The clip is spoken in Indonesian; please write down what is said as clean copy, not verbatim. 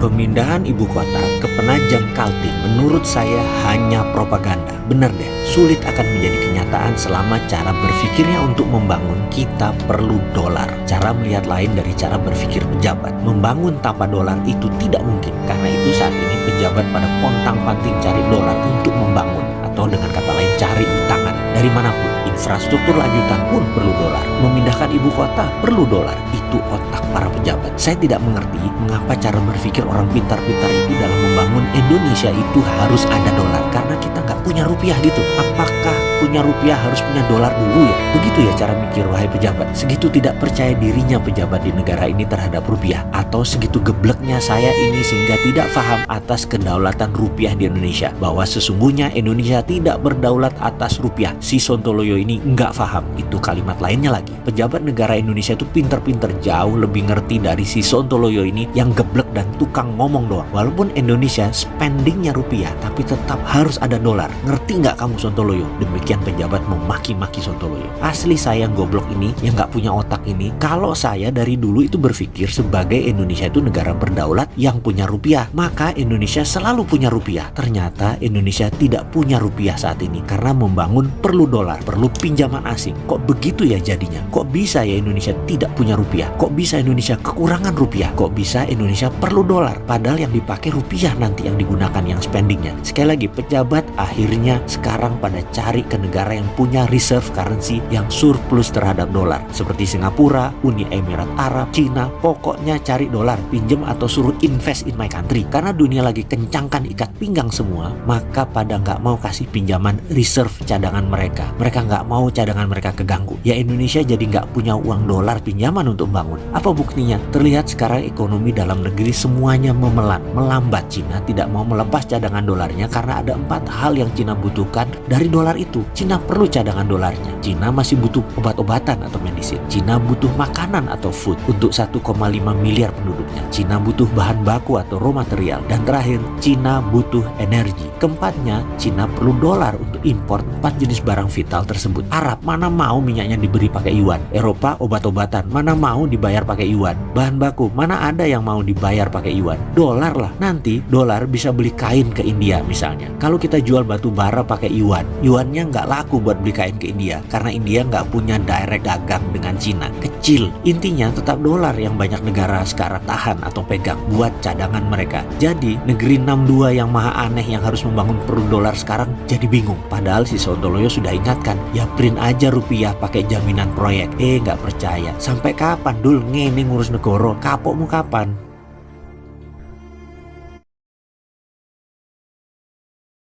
Pemindahan ibu kota ke Penajam Kaltim menurut saya hanya propaganda. Bener deh, sulit akan menjadi kenyataan selama cara berpikirnya untuk membangun kita perlu dolar. Cara melihat lain dari cara berpikir pejabat. Membangun tanpa dolar itu tidak mungkin. Karena itu saat ini pejabat pada pontang-panting cari dolar untuk membangun. Atau dengan kata lain cari utangan dari manapun. Infrastruktur lanjutan pun perlu dolar. Memindahkan ibu kota perlu dolar. Itu otak para pejabat. Saya tidak mengerti mengapa cara berpikir orang pintar-pintar itu dalam membangun Indonesia itu harus ada dolar. Karena kita nggak punya rupiah gitu. Apakah punya rupiah harus punya dolar dulu ya? Begitu ya cara mikir wahai pejabat. Segitu tidak percaya dirinya pejabat di negara ini terhadap rupiah. Atau segitu gebleknya saya ini sehingga tidak paham atas kedaulatan rupiah di Indonesia. Bahwa sesungguhnya Indonesia tidak berdaulat atas rupiah. Si Sontoloyo ini nggak paham. Itu kalimat lainnya lagi. Pejabat negara Indonesia itu pinter-pinter jauh lebih ngerti dari si Sontoloyo ini yang geblek dan tukang ngomong doang. Walaupun Indonesia spendingnya rupiah, tapi tetap harus ada dolar. Ngerti nggak kamu Sontoloyo? Demikian pejabat memaki-maki Sontoloyo. Asli saya yang goblok ini, yang nggak punya otak ini, kalau saya dari dulu itu berpikir sebagai Indonesia itu negara berdaulat yang punya rupiah, maka Indonesia selalu punya rupiah. Ternyata Indonesia tidak punya rupiah saat ini karena membangun perlu dolar, perlu pinjaman asing. Kok begitu ya jadinya? Kok bisa ya Indonesia tidak punya rupiah? Kok bisa Indonesia kekurangan rupiah? Kok bisa Indonesia perlu dolar? Padahal yang dipakai rupiah nanti yang digunakan yang spendingnya. Sekali lagi, pejabat akhirnya sekarang pada cari ke negara yang punya reserve currency yang surplus terhadap dolar. Seperti Singapura, Uni Emirat Arab, Cina. Pokoknya cari dolar, pinjem atau suruh invest in my country. Karena dunia lagi kencangkan ikat pinggang semua, maka pada nggak mau kasih pinjaman reserve cadangan mereka. Mereka nggak mau cadangan mereka keganggu. Ya Indonesia jadi nggak punya uang dolar pinjaman untuk bangun. Apa buktinya? Terlihat sekarang ekonomi dalam negeri semuanya memelan, melambat. Cina tidak mau melepas cadangan dolarnya karena ada 4 hal yang Cina butuhkan dari dolar itu. Cina perlu cadangan dolarnya. Cina masih butuh obat-obatan atau medisin. Cina butuh makanan atau food untuk 1,5 miliar penduduknya. Cina butuh bahan baku atau raw material. Dan terakhir, Cina butuh energi. Keempatnya, Cina perlu dolar untuk impor 4 jenis barang vital tersebut. Arab mana mau minyaknya diberi pakai yuan. Eropa obat-obatan mana mau dibayar pakai yuan. Bahan baku mana ada yang mau dibayar pakai yuan. Dolar lah. Nanti dolar bisa beli kain ke India misalnya. Kalau kita jual batu bara pakai yuan, yuannya nggak laku buat beli kain ke India karena India nggak punya direct dagang dengan Cina. Kecil. Intinya tetap dolar yang banyak negara sekarang tahan atau pegang buat cadangan mereka. Jadi negeri 62 yang maha aneh yang harus membangun perlu dolar sekarang jadi bingung. Padahal si Sontoloyo sudah ingatkan, ya print aja rupiah pakai jaminan proyek. Nggak percaya. Sampai kapan dul ngene ngurus negara? Kapokmu kapan?